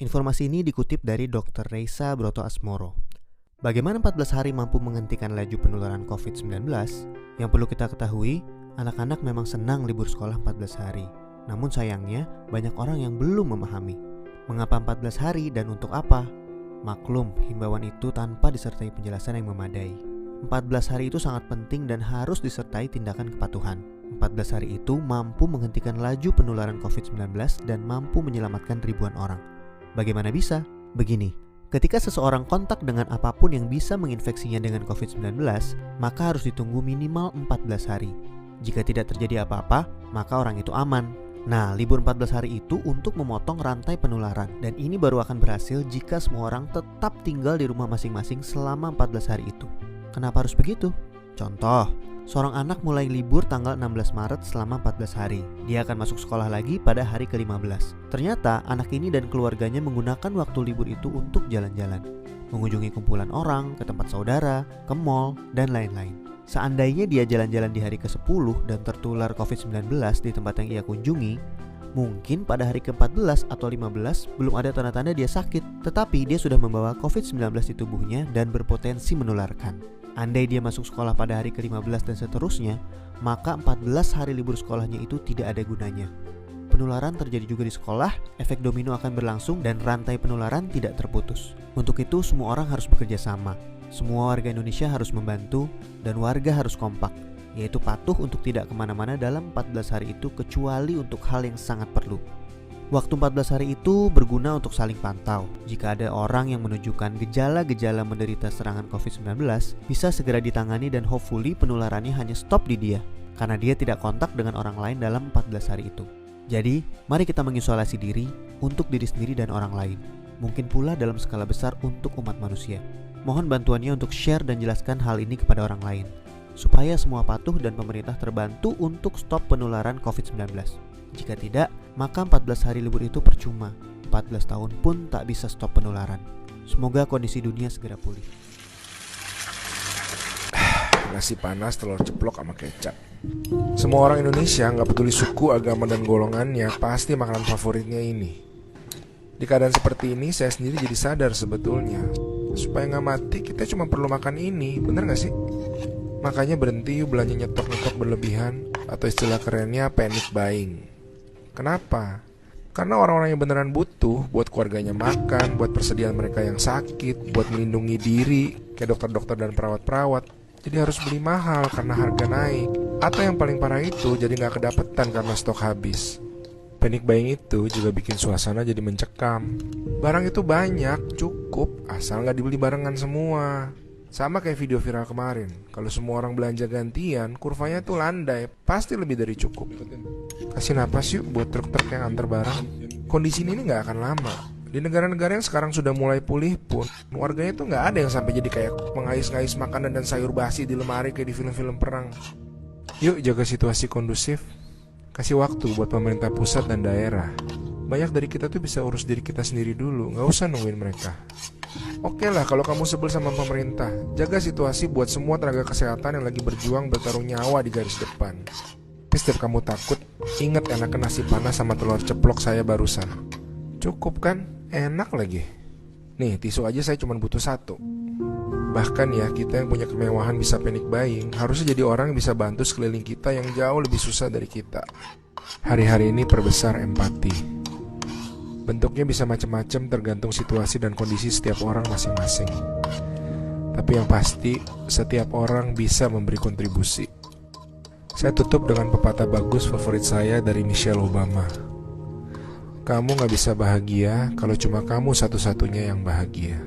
Informasi ini dikutip dari Dr. Reisa Broto Asmoro. Bagaimana 14 hari mampu menghentikan laju penularan COVID-19? Yang perlu kita ketahui, anak-anak memang senang libur sekolah 14 hari. Namun sayangnya, banyak orang yang belum memahami. Mengapa 14 hari dan untuk apa? Maklum, himbauan itu tanpa disertai penjelasan yang memadai. 14 hari itu sangat penting dan harus disertai tindakan kepatuhan. 14 hari itu mampu menghentikan laju penularan COVID-19 dan mampu menyelamatkan ribuan orang. Bagaimana bisa? Begini, ketika seseorang kontak dengan apapun yang bisa menginfeksinya dengan COVID-19, maka harus ditunggu minimal 14 hari. Jika tidak terjadi apa-apa, maka orang itu aman. Nah, libur 14 hari itu untuk memotong rantai penularan, dan ini baru akan berhasil jika semua orang tetap tinggal di rumah masing-masing selama 14 hari itu. Kenapa harus begitu? Contoh, seorang anak mulai libur tanggal 16 Maret selama 14 hari. Dia akan masuk sekolah lagi pada hari ke-15. Ternyata anak ini dan keluarganya menggunakan waktu libur itu untuk jalan-jalan, mengunjungi kumpulan orang, ke tempat saudara, ke mall, dan lain-lain. Seandainya dia jalan-jalan di hari ke-10 dan tertular COVID-19 di tempat yang ia kunjungi, mungkin pada hari ke-14 atau 15 belum ada tanda-tanda dia sakit, tetapi dia sudah membawa COVID-19 di tubuhnya dan berpotensi menularkan. Andai dia masuk sekolah pada hari ke-15 dan seterusnya, maka 14 hari libur sekolahnya itu tidak ada gunanya. Penularan terjadi juga di sekolah, efek domino akan berlangsung dan rantai penularan tidak terputus. Untuk itu semua orang harus bekerja sama. Semua warga Indonesia harus membantu dan warga harus kompak, yaitu patuh untuk tidak kemana-mana dalam 14 hari itu kecuali untuk hal yang sangat perlu. Waktu 14 hari itu berguna untuk saling pantau. Jika ada orang yang menunjukkan gejala-gejala menderita serangan COVID-19, bisa segera ditangani dan hopefully penularannya hanya stop di dia, karena dia tidak kontak dengan orang lain dalam 14 hari itu. Jadi, mari kita mengisolasi diri untuk diri sendiri dan orang lain. Mungkin pula dalam skala besar untuk umat manusia. Mohon bantuannya untuk share dan jelaskan hal ini kepada orang lain, supaya semua patuh dan pemerintah terbantu untuk stop penularan COVID-19. Jika tidak, maka 14 hari libur itu percuma. 14 tahun pun tak bisa stop penularan. Semoga kondisi dunia segera pulih. Nasi panas, telur ceplok sama kecap. Semua orang Indonesia, gak peduli suku, agama, dan golongannya, pasti makanan favoritnya ini. Di keadaan seperti ini, saya sendiri jadi sadar sebetulnya, supaya gak mati, kita cuma perlu makan ini. Bener gak sih? Makanya berhenti yuk belanja nyetok-nyetok berlebihan, atau istilah kerennya panic buying. Kenapa? Karena orang-orang yang beneran butuh buat keluarganya makan, buat persediaan mereka yang sakit, buat melindungi diri, kayak dokter-dokter dan perawat-perawat, jadi harus beli mahal karena harga naik. Atau yang paling parah itu jadi gak kedapetan karena stok habis. Panic buying itu juga bikin suasana jadi mencekam. Barang itu banyak, cukup, asal gak dibeli barengan semua. Sama kayak video viral kemarin, kalau semua orang belanja gantian, kurvanya tuh landai, pasti lebih dari cukup. Kasih napas yuk buat truk-truk yang antar barang. Kondisi ini gak akan lama. Di negara-negara yang sekarang sudah mulai pulih pun, warganya tuh gak ada yang sampai jadi kayak mengais-ngais makanan dan sayur basi di lemari kayak di film-film perang. Yuk jaga situasi kondusif. Kasih waktu buat pemerintah pusat dan daerah. Banyak dari kita tuh bisa urus diri kita sendiri dulu, gak usah nungguin mereka. Oke lah kalau kamu sebel sama pemerintah, jaga situasi buat semua tenaga kesehatan yang lagi berjuang bertaruh nyawa di garis depan. Tapi setiap kamu takut, ingat enakan nasi panas sama telur ceplok saya barusan. Cukup kan? Enak lagi. Nih tisu aja saya cuma butuh 1. Bahkan ya kita yang punya kemewahan bisa panic buying, harusnya jadi orang yang bisa bantu sekeliling kita yang jauh lebih susah dari kita. Hari-hari ini perbesar empati. Bentuknya bisa macam-macam tergantung situasi dan kondisi setiap orang masing-masing. Tapi yang pasti, setiap orang bisa memberi kontribusi. Saya tutup dengan pepatah bagus favorit saya dari Michelle Obama. Kamu gak bisa bahagia kalau cuma kamu satu-satunya yang bahagia.